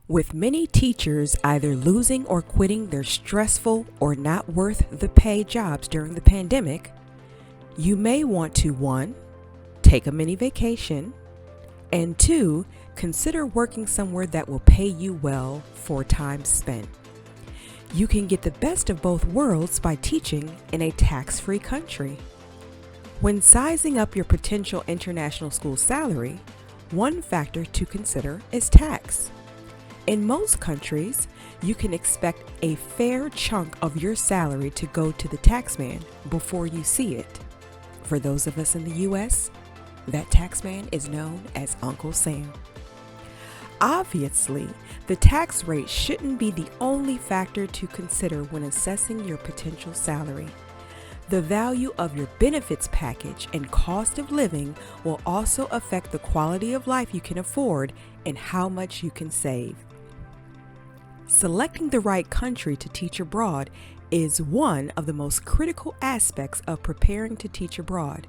With many teachers either losing or quitting their stressful or not worth the pay jobs during the pandemic, you may want to 1. Take a mini vacation, and 2. Consider working somewhere that will pay you well for time spent. You can get the best of both worlds by teaching in a tax-free country. When sizing up your potential international school salary, one factor to consider is tax. In most countries, you can expect a fair chunk of your salary to go to the taxman before you see it. For those of us in the U.S., that taxman is known as Uncle Sam. Obviously, the tax rate shouldn't be the only factor to consider when assessing your potential salary. The value of your benefits package and cost of living will also affect the quality of life you can afford and how much you can save. Selecting the right country to teach abroad is one of the most critical aspects of preparing to teach abroad.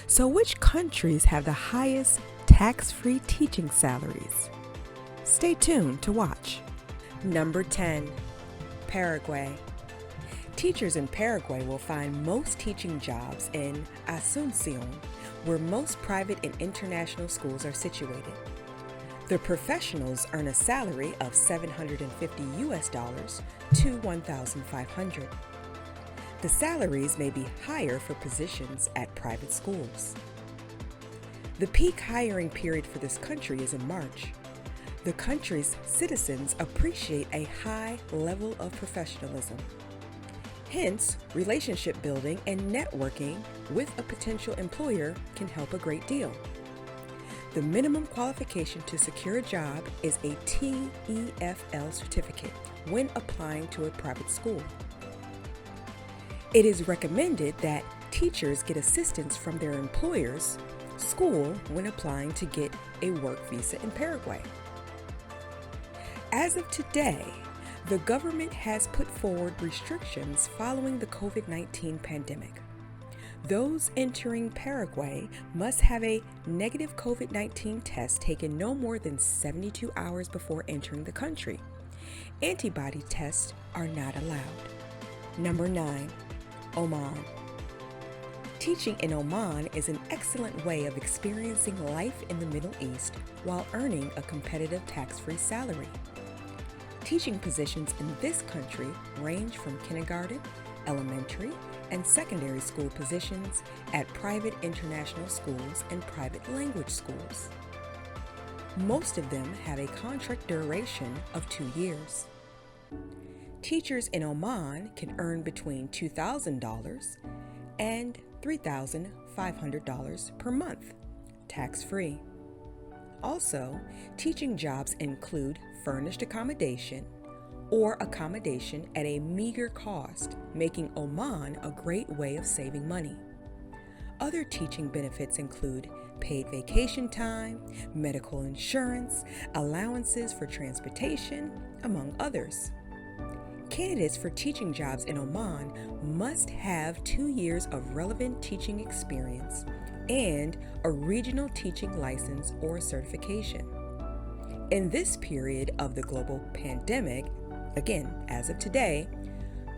So which countries have the highest tax-free teaching salaries? Stay tuned to watch. Number 10, Paraguay. Teachers in Paraguay will find most teaching jobs in Asunción, where most private and international schools are situated. The professionals earn a salary of $750 to $1,500. The salaries may be higher for positions at private schools. The peak hiring period for this country is in March. The country's citizens appreciate a high level of professionalism. Hence, relationship building and networking with a potential employer can help a great deal. The minimum qualification to secure a job is a TEFL certificate when applying to a private school. It is recommended that teachers get assistance from their employer's school when applying to get a work visa in Paraguay. As of today, the government has put forward restrictions following the COVID-19 pandemic. Those entering Paraguay must have a negative COVID-19 test taken no more than 72 hours before entering the country. Antibody tests are not allowed. Number 9, Oman. Teaching in Oman is an excellent way of experiencing life in the Middle East while earning a competitive tax-free salary. Teaching positions in this country range from kindergarten, elementary, and secondary school positions at private international schools and private language schools. Most of them have a contract duration of 2 years. Teachers in Oman can earn between $2,000 and $3,500 per month, tax-free. Also, teaching jobs include furnished accommodation or accommodation at a meager cost, making Oman a great way of saving money. Other teaching benefits include paid vacation time, medical insurance, allowances for transportation, among others. Candidates for teaching jobs in Oman must have 2 years of relevant teaching experience and a regional teaching license or certification. In this period of the global pandemic, again, as of today,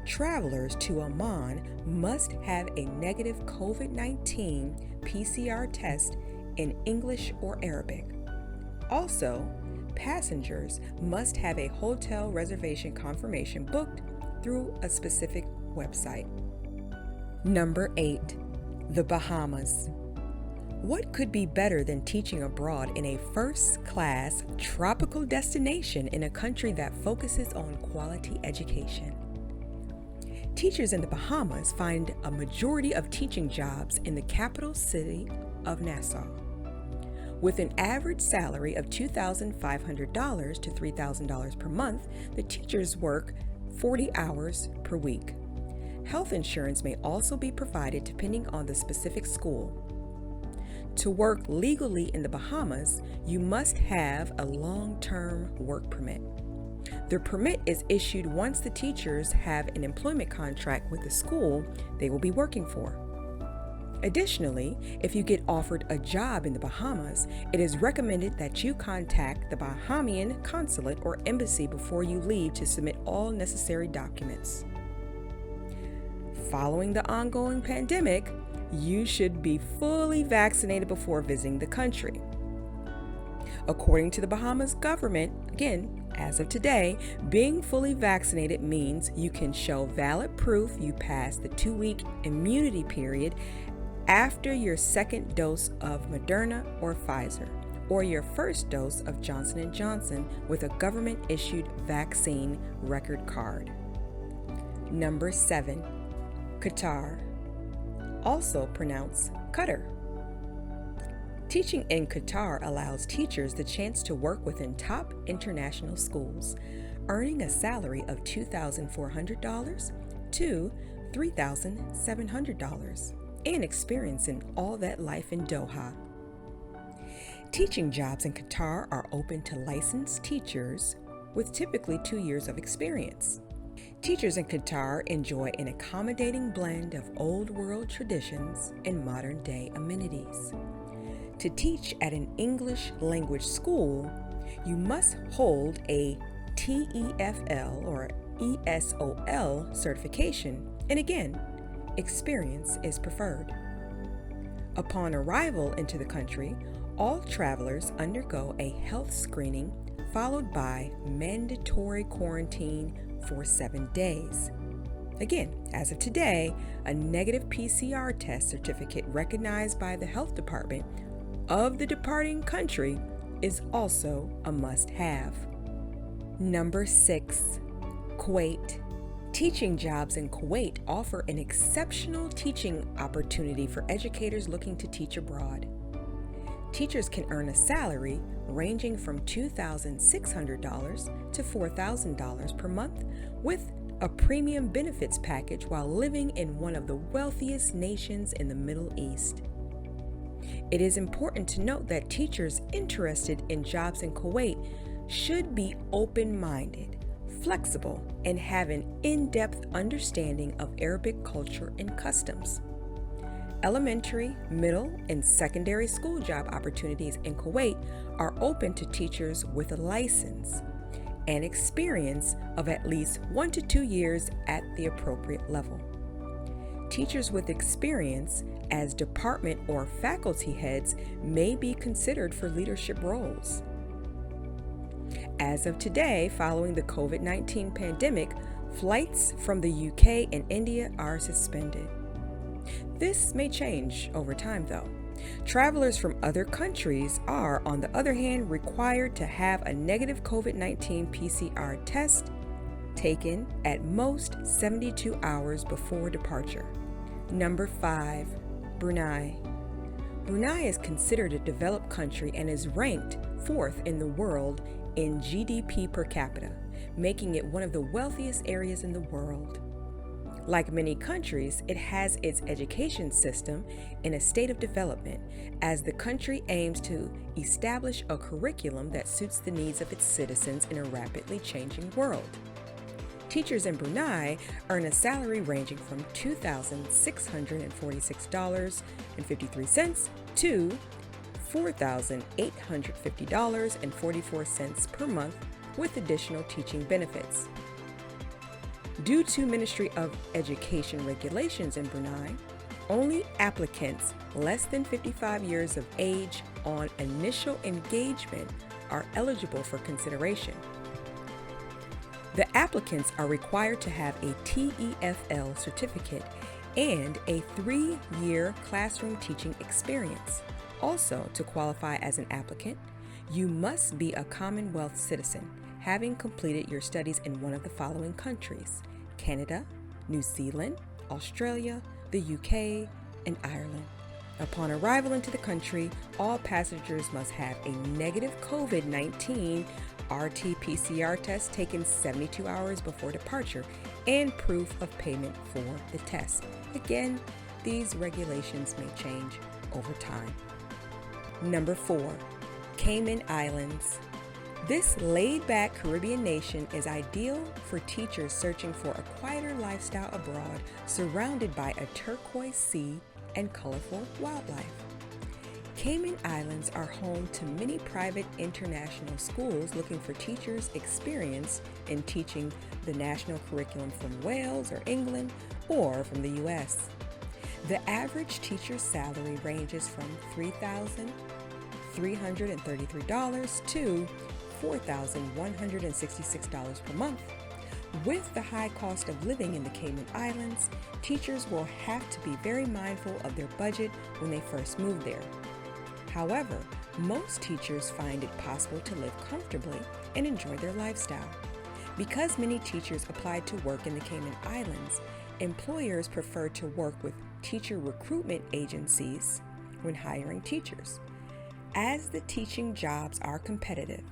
travelers to Oman must have a negative COVID-19 PCR test in English or Arabic. Also, passengers must have a hotel reservation confirmation booked through a specific website. Number 8, the Bahamas. What could be better than teaching abroad in a first-class tropical destination in a country that focuses on quality education? Teachers in the Bahamas find a majority of teaching jobs in the capital city of Nassau. With an average salary of $2,500 to $3,000 per month, the teachers work 40 hours per week. Health insurance may also be provided depending on the specific school. To work legally in the Bahamas, you must have a long-term work permit. The permit is issued once the teachers have an employment contract with the school they will be working for. Additionally, if you get offered a job in the Bahamas, it is recommended that you contact the Bahamian consulate or embassy before you leave to submit all necessary documents. Following the ongoing pandemic, you should be fully vaccinated before visiting the country. According to the Bahamas government, again, as of today, being fully vaccinated means you can show valid proof you passed the 2-week immunity period after your second dose of Moderna or Pfizer, or your first dose of Johnson & Johnson with a government-issued vaccine record card. Number 7, Qatar, also pronounced Qatar. Teaching in Qatar allows teachers the chance to work within top international schools, earning a salary of $2,400 to $3,700 and experiencing all that life in Doha. Teaching jobs in Qatar are open to licensed teachers with typically 2 years of experience. Teachers in Qatar enjoy an accommodating blend of old world traditions and modern day amenities. To teach at an English language school, you must hold a TEFL or ESOL certification, and again, experience is preferred. Upon arrival into the country, all travelers undergo a health screening followed by mandatory quarantine for 7 days. Again, as of today, a negative PCR test certificate recognized by the health department of the departing country is also a must-have. Number 6, Kuwait. Teaching jobs in Kuwait offer an exceptional teaching opportunity for educators looking to teach abroad. Teachers can earn a salary ranging from $2,600 to $4,000 per month with a premium benefits package while living in one of the wealthiest nations in the Middle East. It is important to note that teachers interested in jobs in Kuwait should be open-minded, flexible, and have an in-depth understanding of Arabic culture and customs. Elementary, middle, and secondary school job opportunities in Kuwait are open to teachers with a license and experience of at least 1 to 2 years at the appropriate level. Teachers with experience as department or faculty heads may be considered for leadership roles. As of today, following the COVID-19 pandemic, flights from the UK and India are suspended. This may change over time, though. Travelers from other countries are, on the other hand, required to have a negative COVID-19 PCR test taken at most 72 hours before departure. Number 5, Brunei. Brunei is considered a developed country and is ranked 4th in the world in GDP per capita, making it one of the wealthiest areas in the world. Like many countries, it has its education system in a state of development as the country aims to establish a curriculum that suits the needs of its citizens in a rapidly changing world. Teachers in Brunei earn a salary ranging from $2,646.53 to $4,850.44 per month with additional teaching benefits. Due to Ministry of Education regulations in Brunei, only applicants less than 55 years of age on initial engagement are eligible for consideration. The applicants are required to have a TEFL certificate and a 3-year classroom teaching experience. Also, to qualify as an applicant, you must be a Commonwealth citizen, having completed your studies in one of the following countries: Canada, New Zealand, Australia, the UK, and Ireland. Upon arrival into the country, all passengers must have a negative COVID-19 RT-PCR test taken 72 hours before departure and proof of payment for the test. Again, these regulations may change over time. Number 4, Cayman Islands. This laid-back Caribbean nation is ideal for teachers searching for a quieter lifestyle abroad, surrounded by a turquoise sea and colorful wildlife. Cayman Islands are home to many private international schools looking for teachers experienced in teaching the national curriculum from Wales or England or from the U.S. The average teacher's salary ranges from $3,333 to $4,166 per month. With the high cost of living in the Cayman Islands, teachers will have to be very mindful of their budget when they first move there. However, most teachers find it possible to live comfortably and enjoy their lifestyle. Because many teachers apply to work in the Cayman Islands, employers prefer to work with teacher recruitment agencies when hiring teachers. As the teaching jobs are competitive,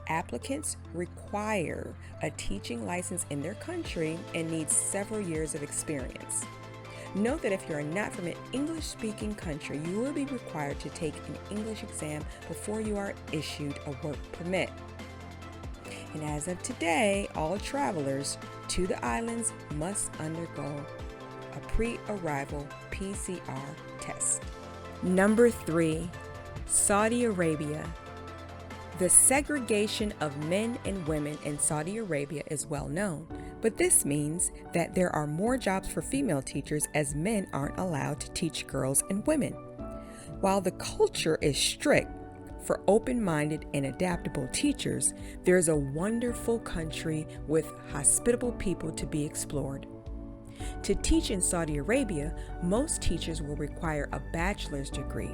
applicants require a teaching license in their country and need several years of experience. Note that if you are not from an English-speaking country, you will be required to take an English exam before you are issued a work permit. And as of today, all travelers to the islands must undergo a pre-arrival PCR test. Number 3, Saudi Arabia. The segregation of men and women in Saudi Arabia is well known, but this means that there are more jobs for female teachers as men aren't allowed to teach girls and women. While the culture is strict for open-minded and adaptable teachers, there's a wonderful country with hospitable people to be explored. To teach in Saudi Arabia, most teachers will require a bachelor's degree,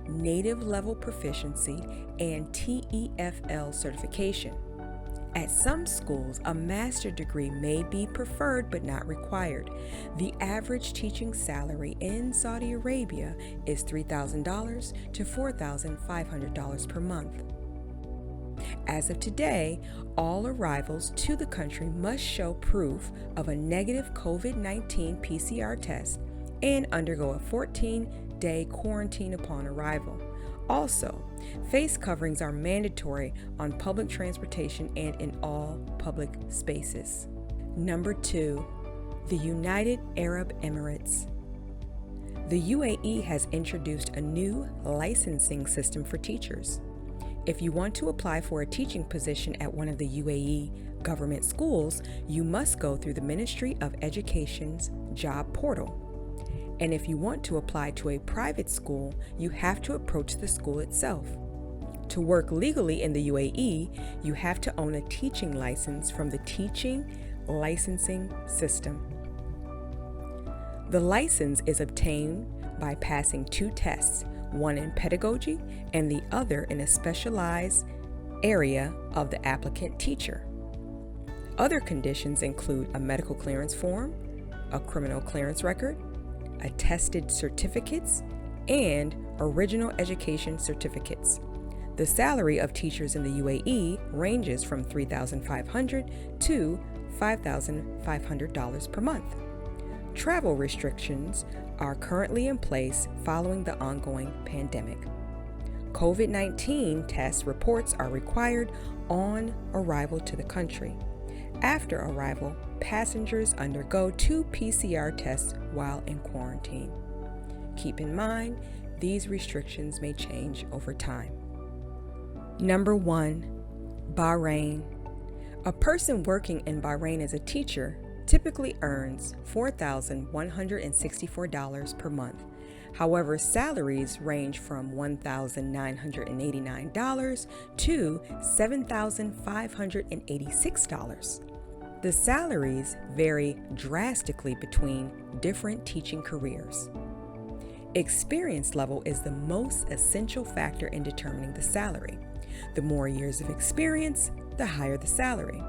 native level proficiency, and TEFL certification. At some schools, a master's degree may be preferred but not required. The average teaching salary in Saudi Arabia is $3,000 to $4,500 per month. As of today, all arrivals to the country must show proof of a negative COVID-19 PCR test and undergo a 14-day quarantine upon arrival. Also, face coverings are mandatory on public transportation and in all public spaces. Number 2, the United Arab Emirates. The UAE has introduced a new licensing system for teachers. If you want to apply for a teaching position at one of the UAE government schools, you must go through the Ministry of Education's job portal. And if you want to apply to a private school, you have to approach the school itself. To work legally in the UAE, you have to own a teaching license from the teaching licensing system. The license is obtained by passing 2 tests, one in pedagogy and the other in a specialized area of the applicant teacher. Other conditions include a medical clearance form, a criminal clearance record, attested certificates, and original education certificates. The salary of teachers in the UAE ranges from $3,500 to $5,500 per month. Travel restrictions are currently in place following the ongoing pandemic. COVID-19 test reports are required on arrival to the country. After arrival, passengers undergo 2 PCR tests while in quarantine. Keep in mind, these restrictions may change over time. Number 1, Bahrain. A person working in Bahrain as a teacher typically earns $4,164 per month. However, salaries range from $1,989 to $7,586. The salaries vary drastically between different teaching careers. Experience level is the most essential factor in determining the salary. The more years of experience, the higher the salary.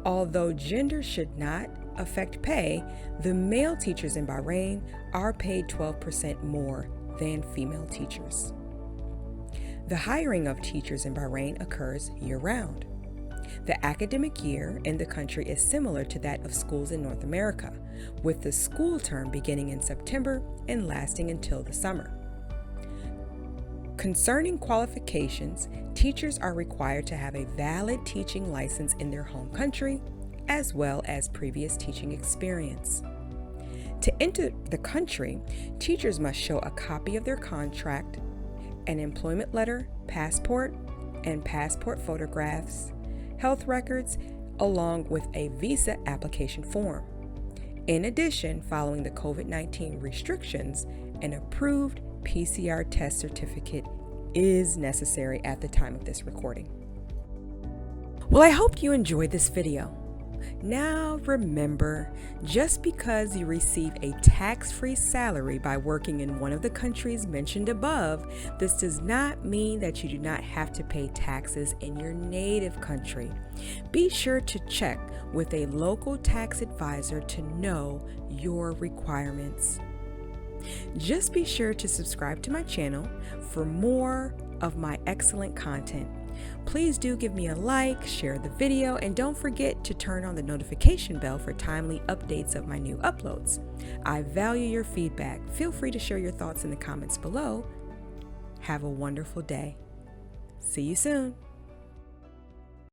Although gender should not affect pay, the male teachers in Bahrain are paid 12% more than female teachers. The hiring of teachers in Bahrain occurs year-round. The academic year in the country is similar to that of schools in North America, with the school term beginning in September and lasting until the summer. Concerning qualifications, teachers are required to have a valid teaching license in their home country, as well as previous teaching experience. To enter the country, teachers must show a copy of their contract, an employment letter, passport, and passport photographs, health records, along with a visa application form. In addition, following the COVID-19 restrictions, an approved PCR test certificate is necessary at the time of this recording. Well, I hope you enjoyed this video. Now remember, just because you receive a tax-free salary by working in one of the countries mentioned above, this does not mean that you do not have to pay taxes in your native country. Be sure to check with a local tax advisor to know your requirements. Just be sure to subscribe to my channel for more of my excellent content. Please do give me a like, share the video, and don't forget to turn on the notification bell for timely updates of my new uploads. I value your feedback. Feel free to share your thoughts in the comments below. Have a wonderful day. See you soon.